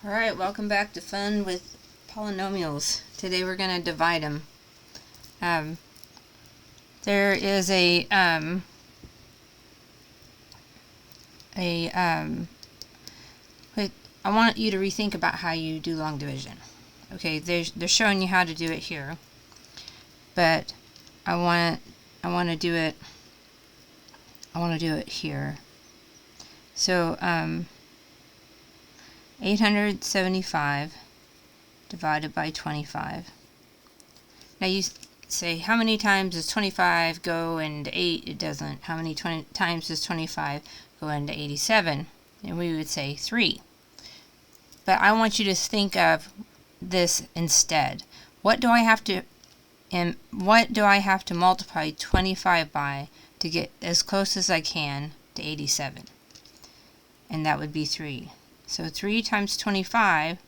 Alright, welcome back to Fun with Polynomials. Today we're going to divide them. There is I want you to rethink about how you do long division. Okay, they're showing you how to do it here, but I want to do it here. So 875 divided by 25. Now you say, how many times does 25 go into 8? It doesn't. How many times does 25 go into 87? And we would say 3. But I want you to think of this instead. What do I have to multiply 25 by to get as close as I can to 87? And that would be 3. So 3 times 25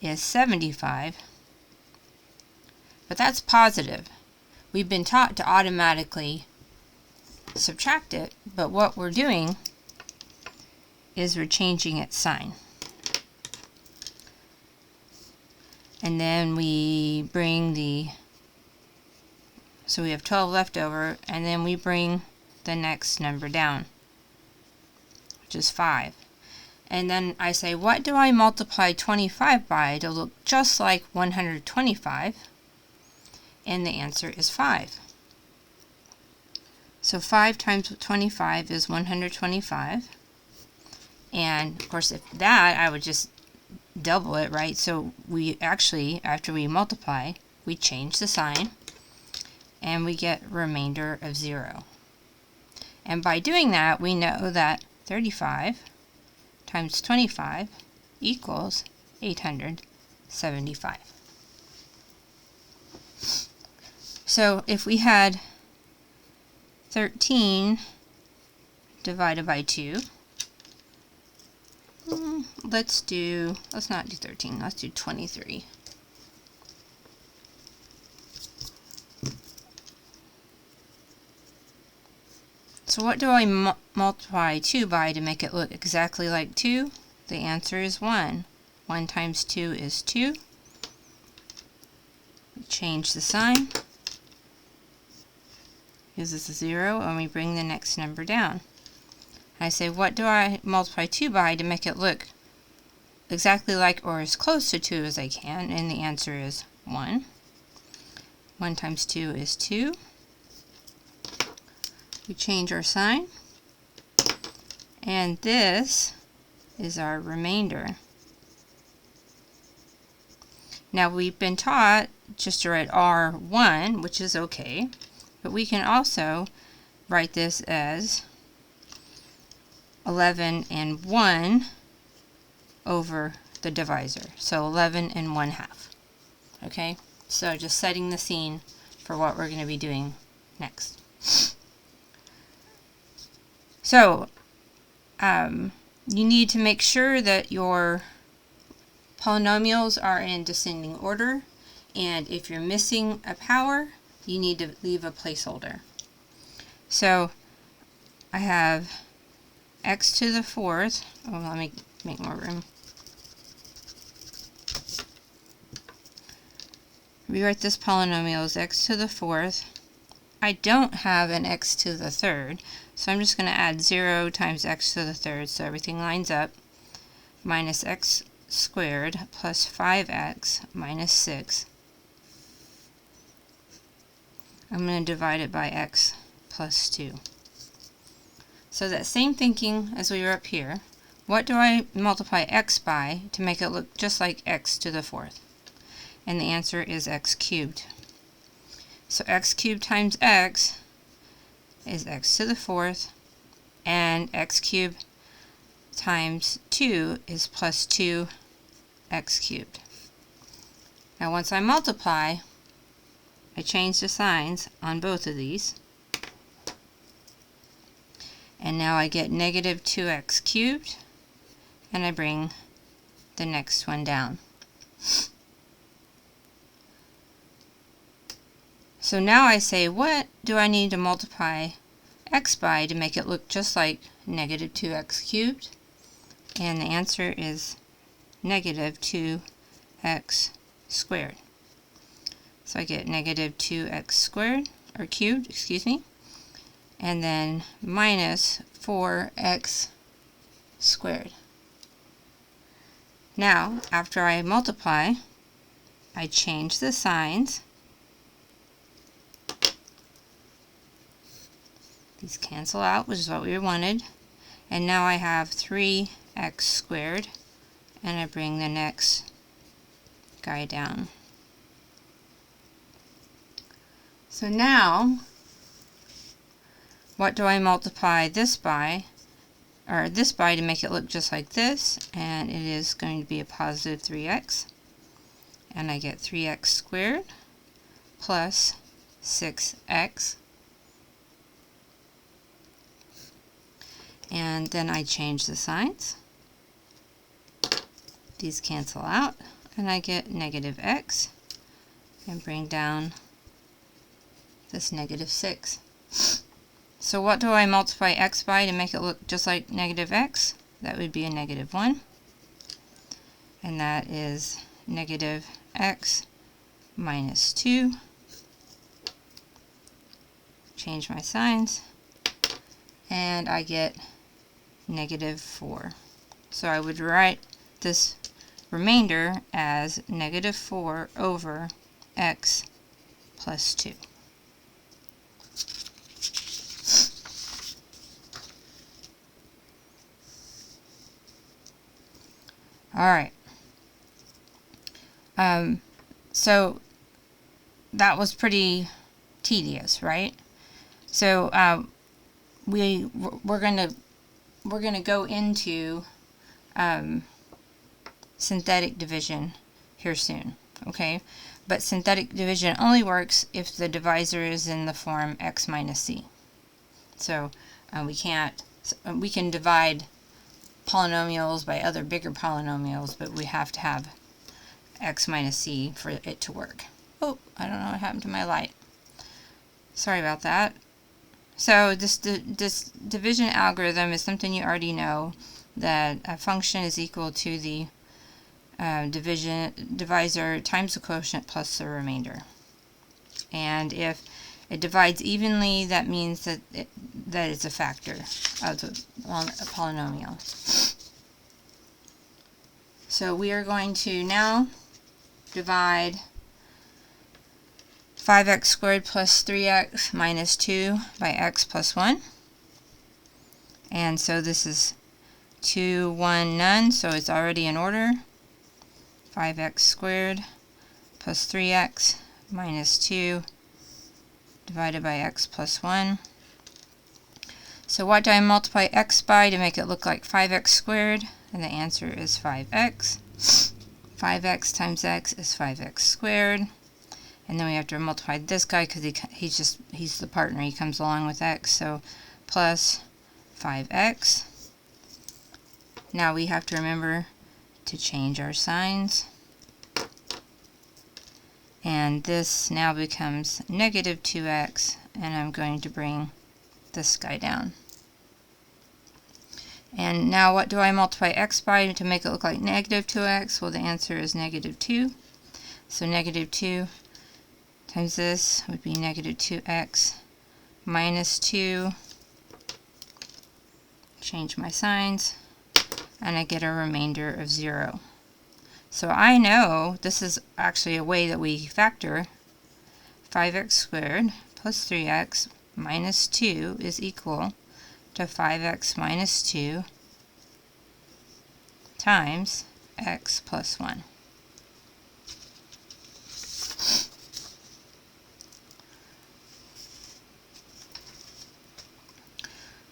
is 75. But that's positive. We've been taught to automatically subtract it, but what we're doing is we're changing its sign. And then we bring so we have 12 left over, and then we bring the next number down, which is 5. And then I say, what do I multiply 25 by to look just like 125? And the answer is 5. So 5 times 25 is 125. And of course, if that, I would just double it, right? So we actually, after we multiply, we change the sign and we get a remainder of 0. And by doing that, we know that 35 times 25 equals 875. So if we had 13 divided by 2, let's not do 13, let's do 23. So what do I multiply 2 by to make it look exactly like 2? The answer is 1. 1 times 2 is 2. We change the sign. Gives us a 0, and we bring the next number down. I say, what do I multiply 2 by to make it look exactly like or as close to 2 as I can? And the answer is 1. 1 times 2 is 2. We change our sign, and this is our remainder. Now we've been taught just to write R1, which is okay, but we can also write this as 11 and 1 over the divisor. So 11 and 1/2. Okay, so just setting the scene for what we're going to be doing next. So you need to make sure that your polynomials are in descending order, and if you're missing a power, you need to leave a placeholder. So I have x to the 4th. Oh, let me make more room. Rewrite this polynomial as x to the 4th. I don't have an x to the 3rd, so I'm just going to add 0 times x to the 3rd, so everything lines up, minus x squared plus 5x minus 6. I'm going to divide it by x plus 2. So that same thinking as we were up here, what do I multiply x by to make it look just like x to the 4th? And the answer is x cubed. So x cubed times x is x to the 4th, and x cubed times 2 is plus 2x cubed. Now once I multiply, I change the signs on both of these, and now I get negative 2x cubed, and I bring the next one down. So now I say, what do I need to multiply x by to make it look just like negative 2x cubed? And the answer is negative 2x squared. So I get negative 2x squared, or cubed, excuse me, and then minus 4x squared. Now, after I multiply, I change the signs. These cancel out, which is what we wanted. And now I have 3x squared, and I bring the next guy down. So now, what do I multiply this by? Or this by to make it look just like this, and it is going to be a positive 3x. And I get 3x squared plus 6x. And then I change the signs. These cancel out, and I get negative x, and bring down this negative 6. So what do I multiply x by to make it look just like negative x? That would be a negative 1. And that is negative x minus 2. Change my signs, and I get negative 4. So I would write this remainder as negative 4 over x plus 2. Alright, so that was pretty tedious, right? So we're gonna go into synthetic division here soon, okay? But synthetic division only works if the divisor is in the form x minus c. So we can divide polynomials by other bigger polynomials, but we have to have x minus c for it to work. Oh, I don't know what happened to my light. Sorry about that. So this division algorithm is something you already know, that a function is equal to the divisor times the quotient plus the remainder. And if it divides evenly, that means that it's a factor of the polynomial. So we are going to now divide 5x squared plus 3x minus 2 by x plus 1. And so this is 2, 1, none, so it's already in order. 5x squared plus 3x minus 2 divided by x plus 1. So what do I multiply x by to make it look like 5x squared? And the answer is 5x. 5x times x is 5x squared. And then we have to multiply this guy because he's the partner. He comes along with x. So plus 5x. Now we have to remember to change our signs. And this now becomes negative 2x. And I'm going to bring this guy down. And now what do I multiply x by to make it look like negative 2x? Well, the answer is negative 2. So negative 2 times this would be negative 2x minus 2. Change my signs, and I get a remainder of 0. So I know this is actually a way that we factor 5x squared plus 3x minus 2 is equal to 5x minus 2 times x plus 1.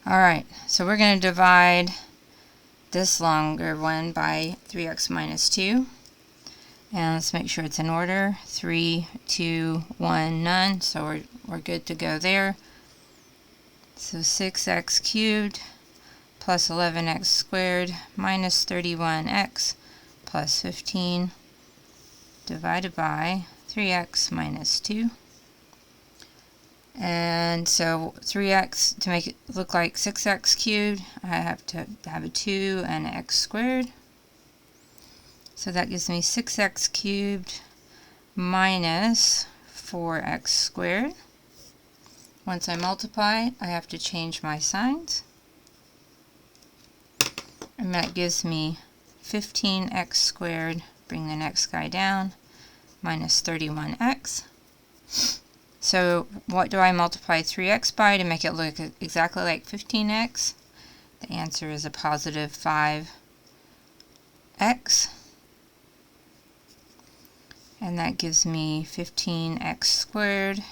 Alright, so we're going to divide this longer one by 3x minus 2. And let's make sure it's in order. 3, 2, 1, none. So we're good to go there. So 6x cubed plus 11x squared minus 31x plus 15 divided by 3x minus 2. And so 3x, to make it look like 6x cubed, I have to have a 2 and an x squared. So that gives me 6x cubed minus 4x squared. Once I multiply, I have to change my signs. And that gives me 15x squared, bring the next guy down, minus 31x. So what do I multiply 3x by to make it look exactly like 15x? The answer is a positive 5x. And that gives me 15x squared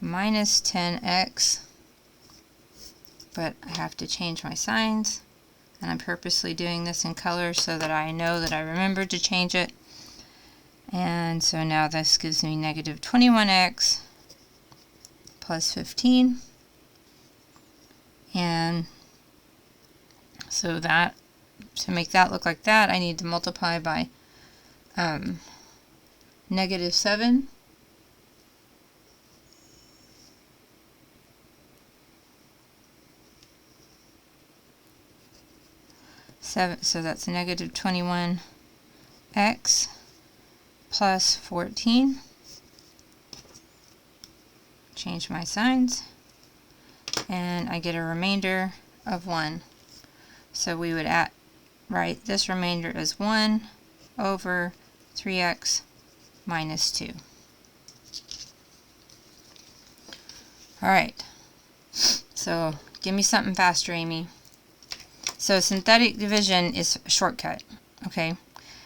minus 10x. But I have to change my signs. And I'm purposely doing this in color so that I know that I remembered to change it. And so now this gives me negative 21x plus 15. And so that, to make that look like that, I need to multiply by negative 7. So that's negative 21x plus 14. Change my signs. And I get a remainder of 1. So we would write this remainder as 1 over 3x minus 2. Alright, so give me something faster, Amy. So synthetic division is a shortcut, okay?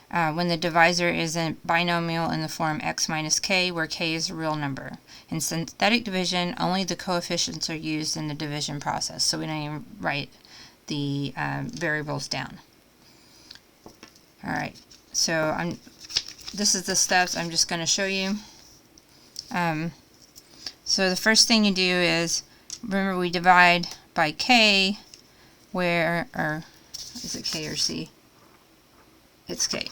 When the divisor is a binomial in the form x minus k, where k is a real number. In synthetic division, only the coefficients are used in the division process, so we don't even write the variables down. Alright, so this is the steps I'm just going to show you. So the first thing you do is, remember we divide by k, or is it k or c? It's k.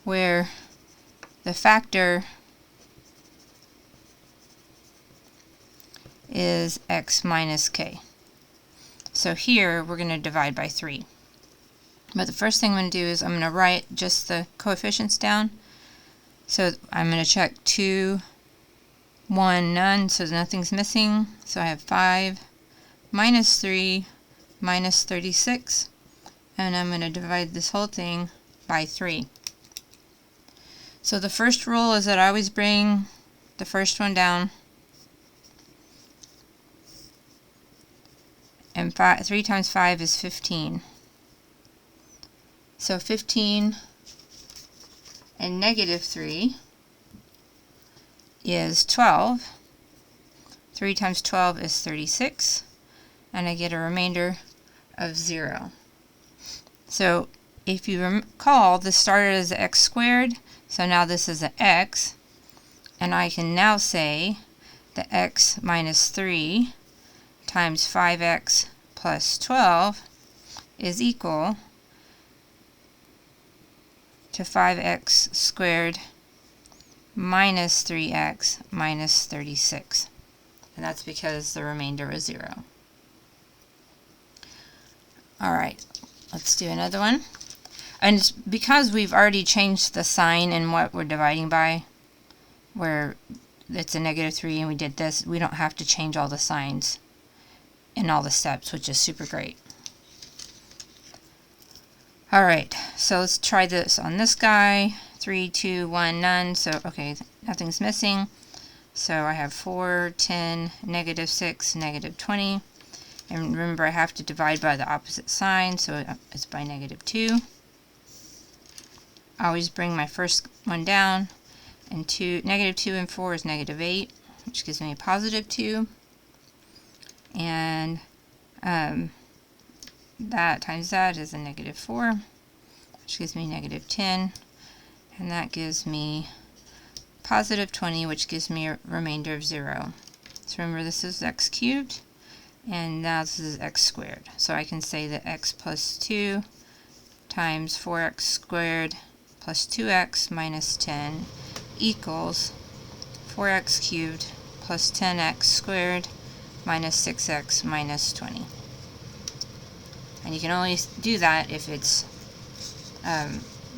Where the factor is x minus k. So here we're going to divide by 3. But the first thing I'm going to do is I'm going to write just the coefficients down. So I'm going to check 2, 1, none, so nothing's missing. So I have 5 minus 3 minus 36. And I'm going to divide this whole thing by 3. So the first rule is that I always bring the first one down. And 3 times 5 is 15. So 15 and negative 3 is 12. 3 times 12 is 36. And I get a remainder of 0. So if you recall, this started as x squared, so now this is an x. And I can now say that x minus 3 times 5x plus 12 is equal to 5x squared minus 3x minus 36. And that's because the remainder is 0. Alright, let's do another one. And it's because we've already changed the sign in what we're dividing by, where it's a negative 3 and we did this, we don't have to change all the signs in all the steps, which is super great. Alright, so let's try this on this guy. 3, 2, 1, none. So, okay, nothing's missing. So I have 4, 10, negative 6, negative 20. And remember, I have to divide by the opposite sign, so it's by negative 2. I always bring my first one down. And negative 2 and 4 is negative 8, which gives me a positive 2. And that times that is a negative 4, which gives me negative 10. And that gives me positive 20, which gives me a remainder of 0. So remember, this is x cubed, and now this is x squared. So I can say that x plus 2 times 4x squared plus 2x minus 10 equals 4x cubed plus 10x squared minus 6x minus 20. And you can only do that if it's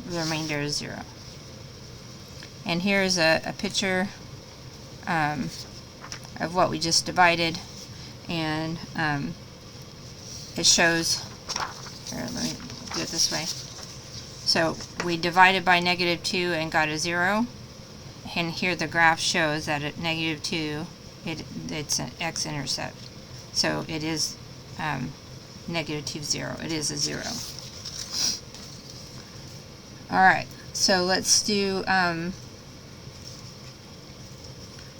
the remainder is 0. And here's a picture of what we just divided, and it shows, here, let me do it this way. So we divided by -2 and got a 0, and here the graph shows that at -2 it's an x-intercept, so it is -2, 0. It is a 0. Alright, so let's do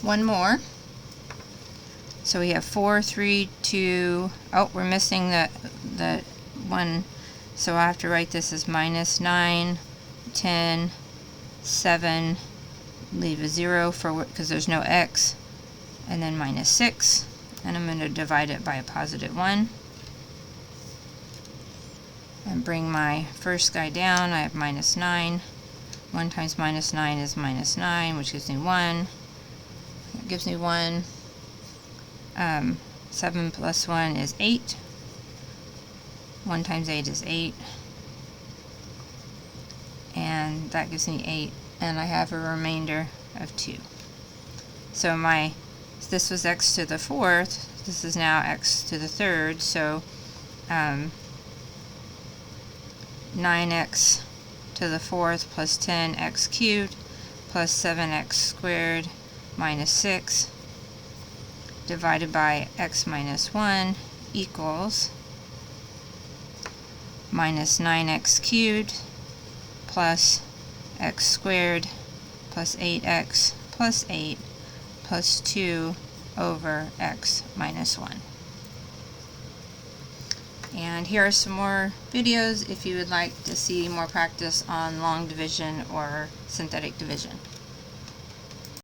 one more. So we have 4, 3, 2, oh, we're missing the one, so I have to write this as -9, 10, 7, leave a 0 for because there's no x, and then -6, and I'm going to divide it by a +1. And bring my first guy down. I have -9. 1 times -9 is -9, which gives me 1. That gives me 1. 7 plus 1 is 8. 1 times 8 is 8. And that gives me 8. And I have a remainder of 2. So this was x to the 4th. This is now x to the 3rd. So 9x to the 4th plus 10x cubed plus 7x squared minus 6 divided by x minus 1 equals minus 9x cubed plus x squared plus 8x plus 8 plus 2 over x minus 1. And here are some more videos if you would like to see more practice on long division or synthetic division.